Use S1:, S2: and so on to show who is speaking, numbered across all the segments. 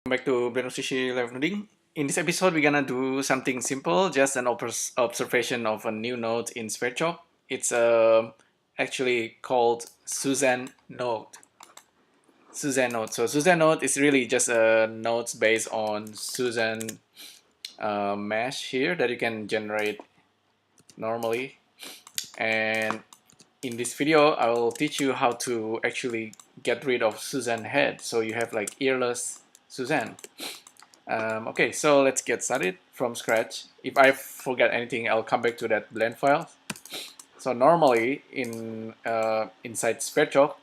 S1: Welcome back to LIVENODING. In this episode, we're gonna do something simple, just an observation of a new node in Sverchok. It's actually called Suzanne node. Suzanne node. So Suzanne node is really just a nodes based on Suzanne mesh here that you can generate normally. And in this video, I will teach you how to actually get rid of Suzanne head. So you have like earless Suzanne. Okay, so let's get started from scratch. If I forget anything, I'll come back to that blend file. So normally inside Sverchok,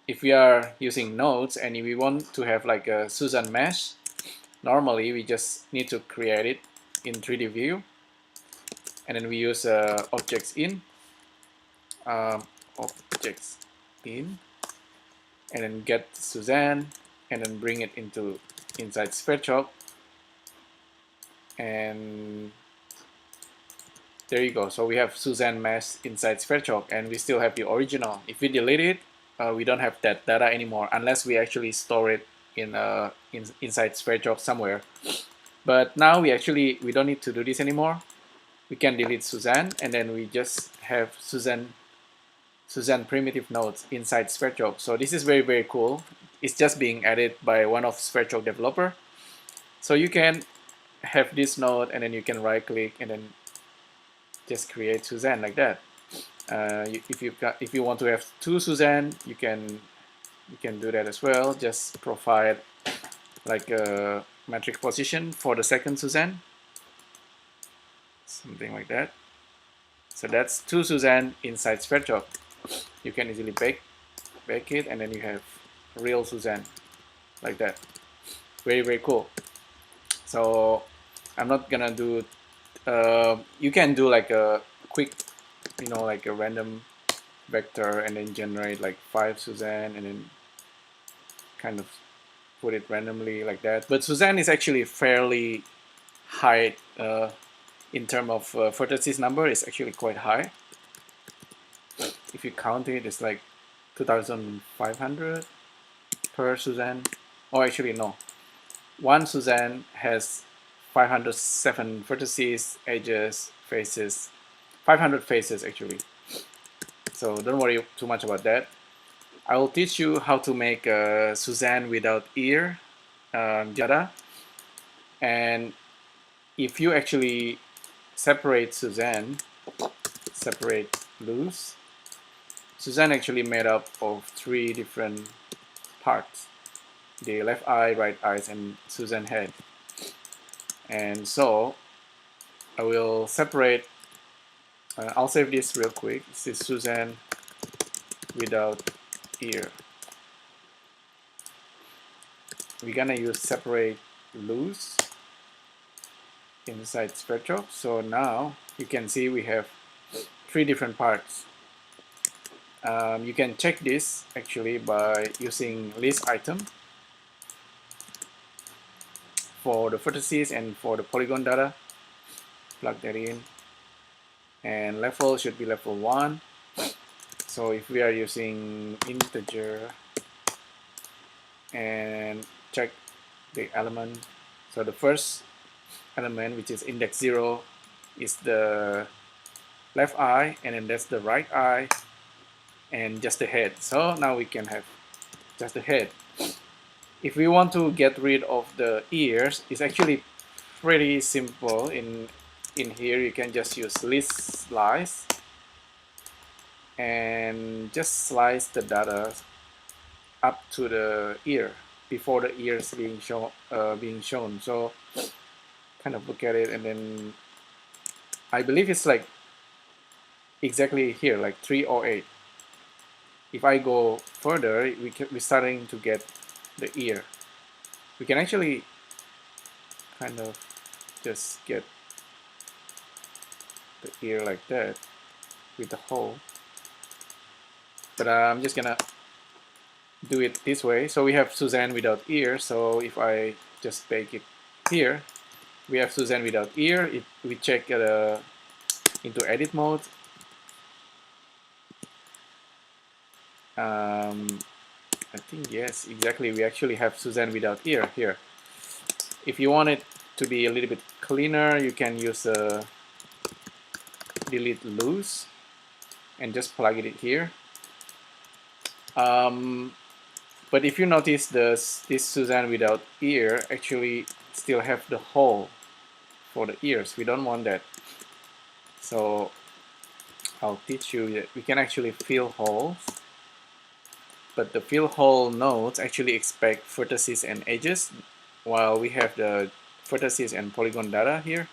S1: if we are using nodes and we want to have like a Suzanne mesh, normally we just need to create it in 3D view, and then we use objects in, and then get Suzanne, and then bring it inside Sverchok. And there you go. So we have Suzanne mesh inside Sverchok, and we still have the original. If we delete it, we don't have that data anymore unless we actually store it inside Sverchok somewhere. But now we don't need to do this anymore. We can delete Suzanne, and then we just have Suzanne primitive nodes inside Sverchok. So this is very cool. It's just being added by one of Sverchok developer. So you can have this node, and then you can right click and then just create Suzanne like that. If you want to have two Suzanne, you can do that as well. Just provide like a metric position for the second Suzanne, something like that. So that's two Suzanne inside Sverchok. You can easily bake it, and then you have real Suzanne like that. Very cool. So I'm not gonna do, you can do like a quick, like a random vector and then generate like 5 Suzanne and then kind of put it randomly like that. But Suzanne is actually fairly high in terms of vertices number. Is actually quite high. If you count it, it's like 2,500 per Suzanne. Oh, actually no. One Suzanne has 507 vertices, edges, faces, 500 faces actually. So don't worry too much about that. I will teach you how to make a Suzanne without ear data. And if you actually separate Suzanne, separate loose, Suzanne actually made up of 3 different parts: the left eye, right eyes, and Suzanne head. And so I will separate, I'll save this real quick. This is Suzanne without ear. We're gonna use separate loose inside Sverchok. So now you can see we have 3 different parts. You can check this actually by using list item for the vertices and for the polygon data. Plug that in, and level should be level 1. So if we are using integer and check the element, so the first element, which is index 0, is the left eye, and then that's the right eye, and just the head. So now we can have just the head. If we want to get rid of the ears, it's actually pretty simple. In here you can just use list slice and just slice the data up to the ear before the ears being shown. So kind of look at it, and then I believe it's like exactly here, like 308. If I go further, we're starting to get the ear. We can actually kind of just get the ear like that with the hole, but I'm just gonna do it this way. So we have Suzanne without ear. So if I just bake it here, we have Suzanne without ear. If we check into edit mode, I think yes, exactly. We actually have Suzanne without ear here. If you want it to be a little bit cleaner, you can use delete loose and just plug it here. But if you notice this Suzanne without ear actually still have the hole for the ears. We don't want that. So I'll teach you that we can actually fill holes, but the fill hole nodes actually expect vertices and edges, while we have the vertices and polygon data here.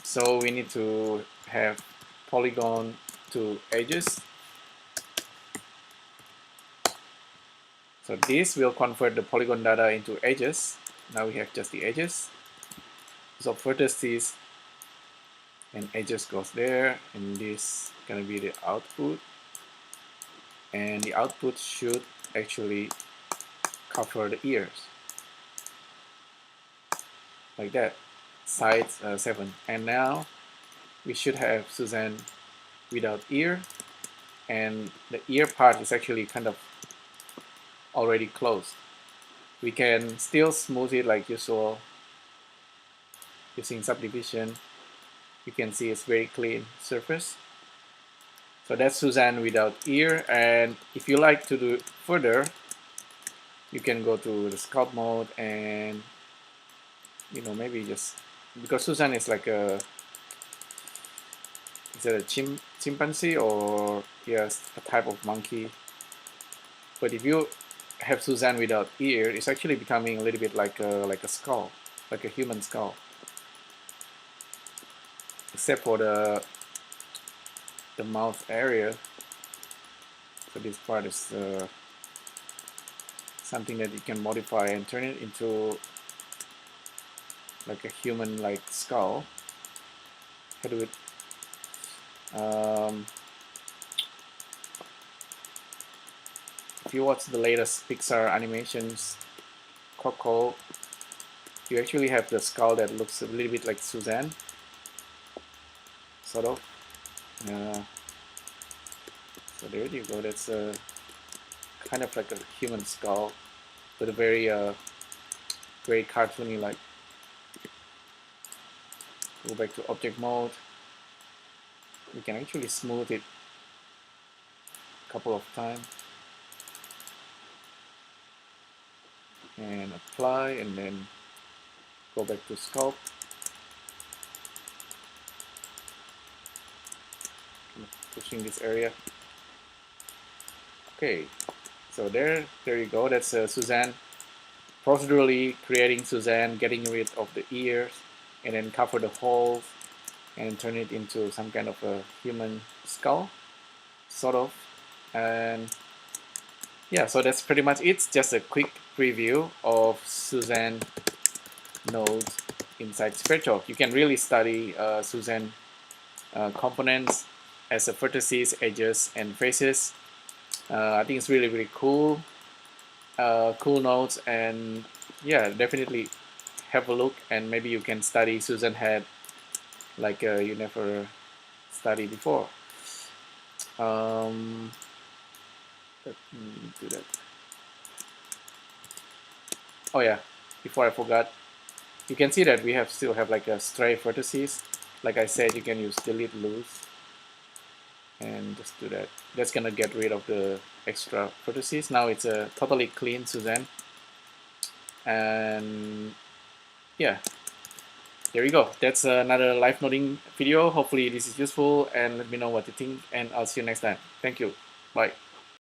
S1: So we need to have polygon to edges. So this will convert the polygon data into edges. Now we have just the edges. So vertices and edges goes there, and this gonna be the output, and the output should actually cover the ears like that, size 7. And now we should have Suzanne without ear, and the ear part is actually kind of already closed. We can still smooth it like usual using subdivision. You can see it's very clean surface. So that's Suzanne without ear. And if you like to do it further, you can go to the sculpt mode and, you know, maybe just, because Suzanne is like a, is it a chimpanzee or yes, a type of monkey? But if you have Suzanne without ear, it's actually becoming a little bit like a skull, like a human skull, except for the mouth area. So this part is something that you can modify and turn it into like a human-like skull. How do it? If you watch the latest Pixar animations, Coco, you actually have the skull that looks a little bit like Suzanne, sort of. So there you go. That's a kind of like a human skull, but a very very cartoony like. Go back to object mode. We can actually smooth it a couple of times and apply, and then go back to sculpt. Pushing this area. Okay, so there you go. That's Suzanne. Procedurally creating Suzanne, getting rid of the ears, and then cover the holes, and turn it into some kind of a human skull, sort of. And yeah, so that's pretty much it. Just a quick preview of Suzanne nodes inside Sverchok. You can really study Suzanne components as a vertices, edges, and faces. I think it's really cool, cool nodes, and yeah, definitely have a look, and maybe you can study Suzanne head like you never studied before. Let me do that. Oh yeah, before I forgot, you can see that we still have like a stray vertices. Like I said, you can use delete loose and just do that. That's gonna get rid of the extra vertices. Now it's a totally clean Suzanne. And yeah, there you go. That's another live noding video. Hopefully this is useful, and let me know what you think, and I'll see you next time. Thank you. Bye.